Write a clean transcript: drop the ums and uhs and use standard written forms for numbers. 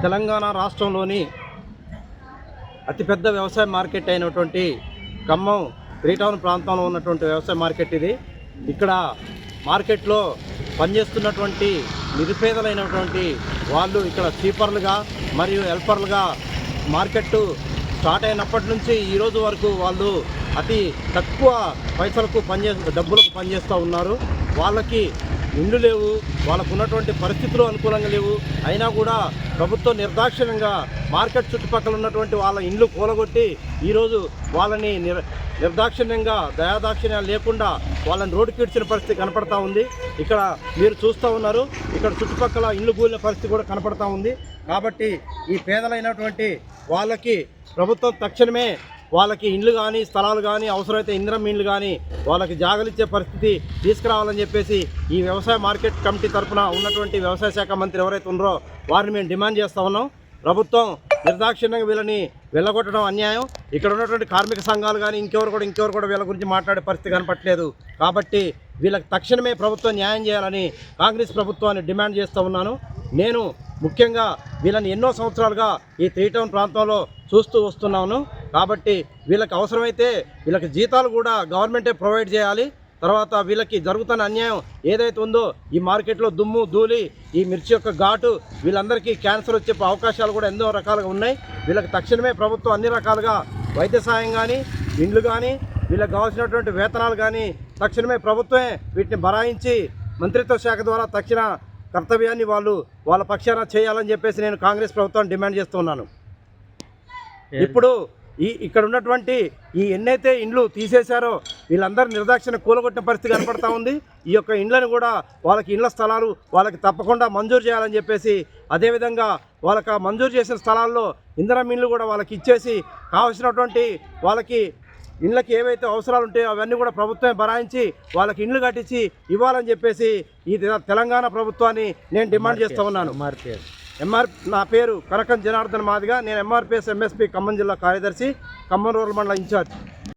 తెలంగాణ రాష్ట్రంలోని అతిపెద్ద వ్యవసాయ మార్కెట్ అయినటువంటి ఖమ్మం త్రీటౌన్ ప్రాంతంలో ఉన్నటువంటి వ్యవసాయ మార్కెట్ ఇది. ఇక్కడ మార్కెట్లో పనిచేస్తున్నటువంటి నిరుపేదలైనటువంటి వాళ్ళు ఇక్కడ స్వీపర్లుగా మరియు హెల్పర్లుగా మార్కెట్ స్టార్ట్ అయినప్పటి నుంచి ఈరోజు వరకు వాళ్ళు అతి తక్కువ పైసలకు డబ్బులకు పనిచేస్తూ ఉన్నారు. వాళ్ళకి ఇండ్లు లేవు, వాళ్ళకు ఉన్నటువంటి పరిస్థితులు అనుకూలంగా లేవు. అయినా కూడా ప్రభుత్వం నిర్దాక్షిణ్యంగా మార్కెట్ చుట్టుపక్కల ఉన్నటువంటి వాళ్ళ ఇండ్లు కూలగొట్టి ఈరోజు వాళ్ళని నిర్దాక్షిణ్యంగా దయాదాక్షిణ్యాలు లేకుండా వాళ్ళని రోడ్డుకి ఇడ్చిన పరిస్థితి కనపడతా ఉంది. ఇక్కడ మీరు చూస్తూ ఉన్నారు, ఇక్కడ చుట్టుపక్కల ఇల్లు కూలిన పరిస్థితి కూడా కనపడతా ఉంది. కాబట్టి ఈ పేదలైనటువంటి వాళ్ళకి ప్రభుత్వం తక్షణమే వాళ్ళకి ఇండ్లు కానీ స్థలాలు కానీ అవసరమైతే ఇందిరమ్మ ఇండ్లు కానీ వాళ్ళకి జాగలిచ్చే పరిస్థితి తీసుకురావాలని చెప్పేసి ఈ వ్యవసాయ మార్కెట్ కమిటీ తరఫున ఉన్నటువంటి వ్యవసాయ శాఖ మంత్రి ఎవరైతే ఉన్నారో వారిని మేము డిమాండ్ చేస్తూ ఉన్నాం. ప్రభుత్వం నిర్దాక్షిణ్యంగా వీళ్ళని వెళ్ళగొట్టడం అన్యాయం. ఇక్కడ ఉన్నటువంటి కార్మిక సంఘాలు కానీ ఇంకెవరు కూడా వీళ్ళ గురించి మాట్లాడే పరిస్థితి కనపట్లేదు. కాబట్టి వీళ్ళకి తక్షణమే ప్రభుత్వం న్యాయం చేయాలని కాంగ్రెస్ ప్రభుత్వాన్ని డిమాండ్ చేస్తూ ఉన్నాను. నేను ముఖ్యంగా వీళ్ళని ఎన్నో సంవత్సరాలుగా ఈ త్రీటౌన్ ప్రాంతంలో చూస్తూ వస్తున్నాను. కాబట్టి వీళ్ళకి అవసరమైతే వీళ్ళకి జీతాలు కూడా గవర్నమెంటే ప్రొవైడ్ చేయాలి. తర్వాత వీళ్ళకి జరుగుతున్న అన్యాయం ఏదైతే ఉందో ఈ మార్కెట్లో దుమ్ము ధూళి ఈ మిర్చి యొక్క ఘాటు వీళ్ళందరికీ క్యాన్సర్ వచ్చే అవకాశాలు కూడా ఎన్నో రకాలుగా ఉన్నాయి. వీళ్ళకి తక్షణమే ప్రభుత్వం అన్ని రకాలుగా వైద్య సాయం కానీ ఇండ్లు కానీ వీళ్ళకి కావాల్సినటువంటి వేతనాలు కానీ తక్షణమే ప్రభుత్వమే వీటిని బరాయించి మంత్రిత్వ శాఖ ద్వారా తక్షణ కర్తవ్యాన్ని వాళ్ళ పక్షాన చేయాలని చెప్పేసి నేను కాంగ్రెస్ ప్రభుత్వాన్ని డిమాండ్ చేస్తున్నాను. ఇప్పుడు ఇక్కడ ఉన్నటువంటి ఈ ఎన్నైతే ఇండ్లు తీసేశారో వీళ్ళందరూ నిర్దాక్షిణ కూలగొట్టిన పరిస్థితి కనపడతా ఉంది. ఈ యొక్క ఇండ్లను కూడా వాళ్ళకి ఇండ్ల స్థలాలు వాళ్ళకి తప్పకుండా మంజూరు చేయాలని చెప్పేసి, అదేవిధంగా వాళ్ళకి మంజూరు చేసిన స్థలాల్లో ఇందిరమ్మ ఇండ్లు కూడా వాళ్ళకి ఇచ్చేసి కావాల్సినటువంటి వాళ్ళకి ఇండ్లకి ఏవైతే అవసరాలు ఉంటాయో అవన్నీ కూడా ప్రభుత్వమే బరాయించి వాళ్ళకి ఇండ్లు కట్టించి ఇవ్వాలని చెప్పేసి ఈ తెలంగాణ ప్రభుత్వాన్ని నేను డిమాండ్ చేస్తూ ఉన్నాను. నా పేరు కనకం జనార్దన్ మాదిగా. నేను ఎంఆర్పిఎస్ ఎంఎస్పీ ఖమ్మం జిల్లా కార్యదర్శి, ఖమ్మం రూరల్ మండల ఇన్ఛార్జ్.